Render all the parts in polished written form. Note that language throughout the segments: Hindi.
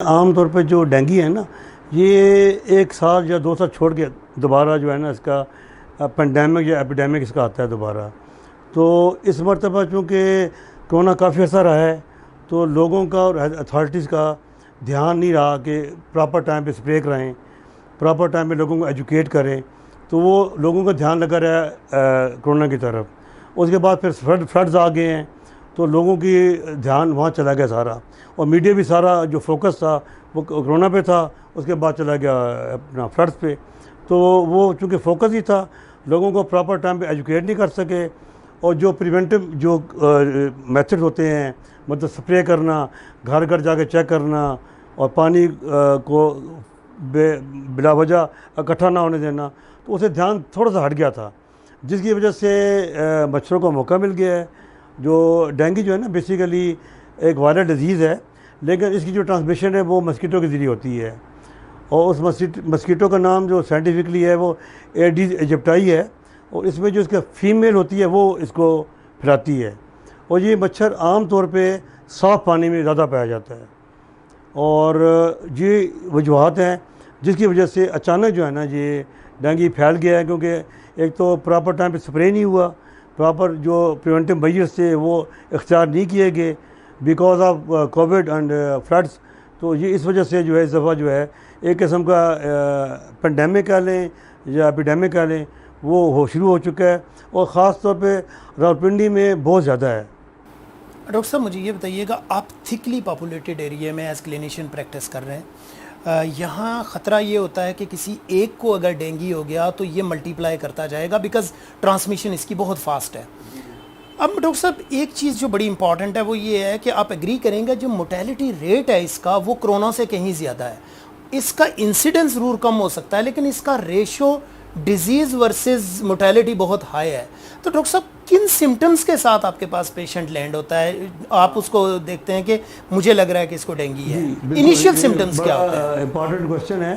आम तौर पे जो डेंगू है ना, ये एक साल या 2 साल छोड़ के दोबारा जो है ना इसका पेंडेमिक या एपिडेमिक इसका आता है दोबारा। तो इस मरतबा चूँकि कोरोना काफ़ी अर्सा रहा है, तो लोगों का और अथॉरिटीज़ का ध्यान नहीं रहा कि प्रॉपर टाइम पे स्प्रे कराएं, प्रॉपर टाइम पे लोगों को एजुकेट करें, तो वो लोगों का ध्यान लगा रहा है कोरोना की तरफ। उसके बाद फिर फ्लड्स आ गए हैं, तो लोगों की ध्यान वहाँ चला गया सारा, और मीडिया भी सारा जो फोकस था वो कोरोना पे था, उसके बाद चला गया अपना फ्लड्स पे। तो वो चूँकि फोकस ही था, लोगों को प्रॉपर टाइम पे एजुकेट नहीं कर सके। और जो प्रिवेंटिव जो मेथड होते हैं, मतलब स्प्रे करना, घर घर जाके चेक करना, और पानी को बिला वजह इकट्ठा ना होने देना, तो उसे ध्यान थोड़ा सा हट गया था, जिसकी वजह से मच्छरों को मौका मिल गया है। जो डेंगू जो है ना, बेसिकली एक वायरल डिजीज़ है, लेकिन इसकी जो ट्रांसमिशन है वो मस्कीटो के ज़रिए होती है। और उस मस्कीटो का नाम जो साइंटिफिकली है वो एडिस इजिप्टाई है, और इसमें जो इसका फीमेल होती है वो इसको फैलाती है। और ये मच्छर आम तौर पे साफ़ पानी में ज़्यादा पाया जाता है, और ये वजूहत हैं जिसकी वजह से अचानक जो है ना ये डेंगू फैल गया है। क्योंकि एक तो प्रॉपर टाइम पे स्प्रे नहीं हुआ, प्रॉपर जो प्रिवेंटिव मेजर्स थे वो इख्तियार नहीं किए गए because of Covid and floods. तो ये इस वजह से जो है इस दफ़ा जो है एक किस्म का पेंडेमिक कह लें या एपिडेमिक कह लें, वो शुरू हो चुका है, और ख़ास तौर पे रावलपिंडी में बहुत ज़्यादा है। डॉक्टर साहब, मुझे ये बताइएगा, आप थिकली पॉपुलेटेड एरिया में एज क्लिनिशियन प्रैक्टिस कर रहे हैं, यहाँ ख़तरा ये होता है कि किसी एक को अगर डेंगू हो गया तो ये मल्टीप्लाई करता जाएगा बिकॉज ट्रांसमिशन इसकी बहुत फास्ट है। अब डॉक्टर साहब, एक चीज़ जो बड़ी इंपॉर्टेंट है वो ये है कि आप एग्री करेंगे जो मोर्टेलिटी रेट है इसका वो कोरोना से कहीं ज़्यादा है। इसका इंसिडेंस ज़रूर कम हो सकता है, लेकिन इसका रेशो डिजीज़ वर्सेस मोर्टेलिटी बहुत हाई है। तो डॉक्टर साहब, किन सिम्टम्स के साथ आपके पास पेशेंट लैंड होता है, आप उसको देखते हैं कि मुझे लग रहा है कि इसको डेंगू है, इनिशियल सिम्टम्स क्या होते हैं? इंपॉर्टेंट क्वेश्चन है,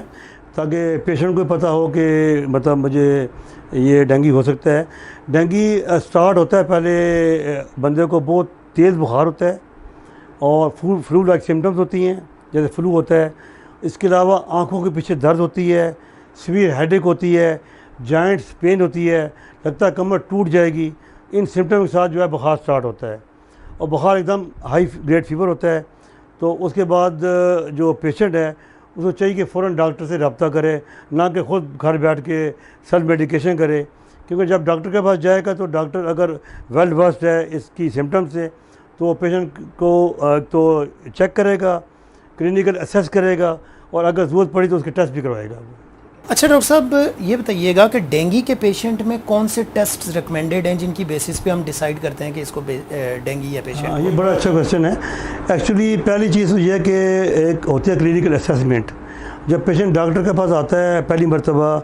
ताकि पेशेंट को पता हो कि मतलब मुझे ये डेंगू हो सकता है। डेंगू स्टार्ट होता है, पहले बंदे को बहुत तेज़ बुखार होता है, और फ्लू लाइक सिम्टम्स होती हैं, जैसे फ्लू होता है। इसके अलावा आँखों के पीछे दर्द होती है, सीवियर हेडेक होती है, जॉइंट्स पेन होती है, लगता है कमर टूट जाएगी। इन सिम्टम के साथ जो है बुखार स्टार्ट होता है, और बुखार एकदम हाई ग्रेड फीवर होता है। तो उसके बाद जो पेशेंट है उसको चाहिए कि फ़ौरन डॉक्टर से रब्ता करे, ना कि ख़ुद घर बैठ के सेल्फ मेडिकेशन करे। क्योंकि जब डॉक्टर के पास जाएगा तो डॉक्टर अगर वेल वर्स्ड है इसकी सिम्टम से, तो पेशेंट को तो चेक करेगा, क्लिनिकल असेस करेगा, और अगर ज़रूरत पड़ी तो उसके टेस्ट भी करवाएगा। अच्छा डॉक्टर साहब, ये बताइएगा कि डेंगू के पेशेंट में कौन से टेस्ट रिकमेंडेड हैं जिनकी बेसिस पे हम डिसाइड करते हैं कि इसको डेंगू या पेशेंट? हाँ, ये बड़ा अच्छा क्वेश्चन है। एक्चुअली पहली चीज़ तो ये है कि एक होती है क्लिनिकल असेसमेंट। जब पेशेंट डॉक्टर के पास आता है पहली मरतबा,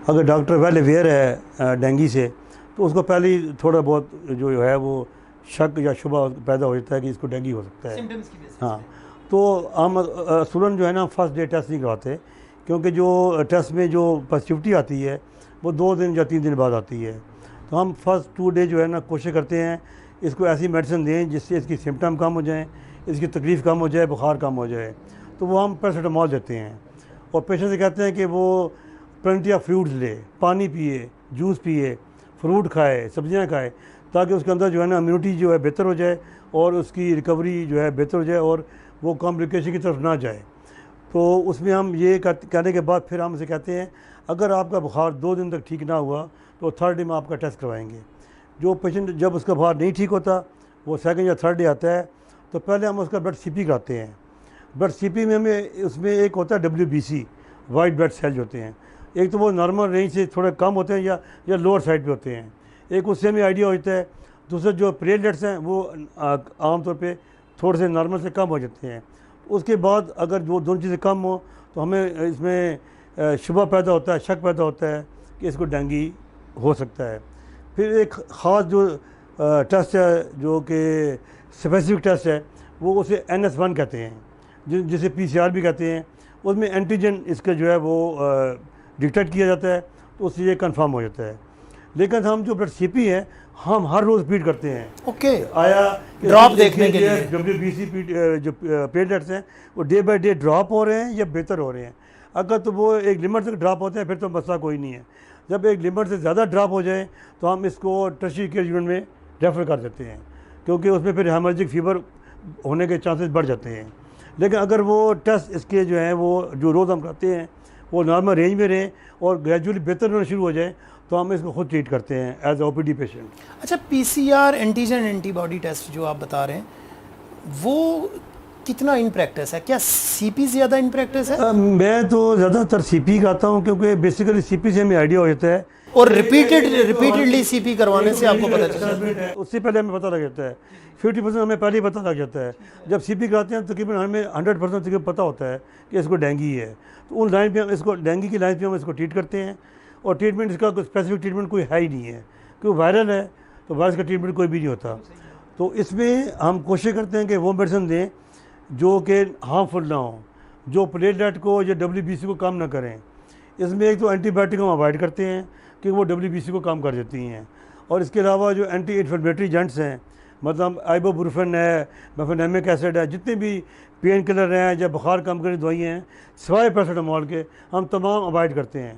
अगर डॉक्टर वेल अवेयर है डेंगू से, तो उसको पहले थोड़ा बहुत जो है वो शक या शुबा पैदा हो जाता है कि इसको डेंगू हो सकता है। सिम्टम्स की बेसिस हाँ, तो हम असूलन जो है ना फर्स्ट डे टेस्ट नहीं करवाते, क्योंकि जो टेस्ट में जो पॉजिटिविटी आती है वो 2 दिन या 3 दिन बाद आती है। तो हम फर्स्ट 2 डे जो है ना कोशिश करते हैं इसको ऐसी मेडिसिन दें जिससे इसकी सिम्टम कम हो जाएं, इसकी तकलीफ़ कम हो जाए, बुखार कम हो जाए। तो वो हम पैरासिटामोल देते हैं, और पेशेंट से कहते हैं कि वो प्लेंटी ऑफ फ्रूट्स ले, पानी पिए, जूस पिए, फ्रूट खाए, सब्जियाँ खाए, ताकि उसके अंदर जो है ना इम्यूनिटी जो है बेहतर हो जाए, और उसकी रिकवरी जो है बेहतर हो जाए, और वो कॉम्प्लिकेशन की तरफ ना जाए। तो उसमें हम ये कहने के बाद फिर हम उसे कहते हैं अगर आपका बुखार 2 दिन तक ठीक ना हुआ तो थर्ड डे में आपका टेस्ट करवाएंगे। जो पेशेंट जब उसका बुखार नहीं ठीक होता, वो सेकंड या थर्ड डे आता है, तो पहले हम उसका ब्लड सीपी कराते हैं। ब्लड सीपी में हमें उसमें एक होता है WBC, वाइट ब्लड सेल्स होते हैं। एक तो वो नॉर्मल रेंज से थोड़े कम होते हैं या लोअर साइड पे होते हैं, एक उससे हमें आइडिया होता है। दूसरे जो प्लेटलेट्स हैं वो आमतौर पे थोड़े से नॉर्मल से कम हो जाते हैं। उसके बाद अगर वो दोनों चीज़ें कम हो तो हमें इसमें शुबा पैदा होता है, शक पैदा होता है कि इसको डेंगू हो सकता है। फिर एक ख़ास जो टेस्ट है जो कि स्पेसिफिक टेस्ट है, वो उसे NS1 कहते हैं, जिसे PCR भी कहते हैं। उसमें एंटीजन इसका जो है वो डिटेक्ट किया जाता है, तो उससे ये कंफर्म हो जाता है। लेकिन हम जो ब्लड सीपी है हम हर रोज़ रिपीट करते हैं। ओके, आया ड्रॉप देखने के लिए WBC जो प्लेटलेट्स हैं वो डे बाय डे ड्रॉप हो रहे हैं या बेहतर हो रहे हैं। अगर तो वो एक लिमिट तक ड्रॉप होते हैं फिर तो मसला कोई नहीं है। जब एक लिमिट से ज़्यादा ड्रॉप हो जाए तो हम इसको टर्शियरी केयर यूनिट में रेफ़र कर देते हैं, क्योंकि उसमें फिर हेमरेजिक फीवर होने के चांसेस बढ़ जाते हैं। लेकिन अगर वो टेस्ट इसके जो हैं वो जो रोज़ हम करते हैं वो नॉर्मल रेंज में रहें और ग्रेजुअली बेहतर होना शुरू हो जाए तो हम इसको खुद ट्रीट करते हैं एज OPD पेशेंट। अच्छा, PCR एंटीजन एंटीबॉडी टेस्ट जो आप बता रहे हैं वो कितना इन प्रैक्टिस है? क्या CP ज़्यादा इन प्रैक्टिस है? मैं तो ज़्यादातर CP करता हूँ, क्योंकि बेसिकली CP से हमें आइडिया हो जाता है और रिपीटेडली CP करवाने से आपको पता चलता है? उससे पहले हमें पता लग जाता है। 50% हमें पहले ही पता लग जाता है। जब CP कराते हैं तकरीबन हमें 100% तकरीबन पता होता है कि इसको डेंगू है, तो उन लाइन पे हम इसको डेंगू की लाइन पे हम इसको ट्रीट करते हैं। और ट्रीटमेंट इसका कोई स्पेसिफिक ट्रीटमेंट कोई है ही नहीं है, क्योंकि वायरल है तो वायरस का ट्रीटमेंट कोई भी नहीं होता। तो इसमें हम कोशिश करते हैं कि वो मेडिसिन दें जो कि हार्मफुल ना हो, जो प्लेटलेट को या WBC को कम ना करें। इसमें एक तो एंटीबायोटिक हम अवॉइड करते हैं कि वो WBC को कम कर देती हैं, और इसके अलावा जो एंटी इन्फ्लेमेटरी एजेंट्स हैं, मतलब आइबोप्रोफेन है, मेफेनेमिक एसिड है, जितने भी पेन किलर हैं या बुखार कम करने दवाइयाँ हैं, सिवाय पैरासिटामोल के हम तमाम अवॉइड करते हैं।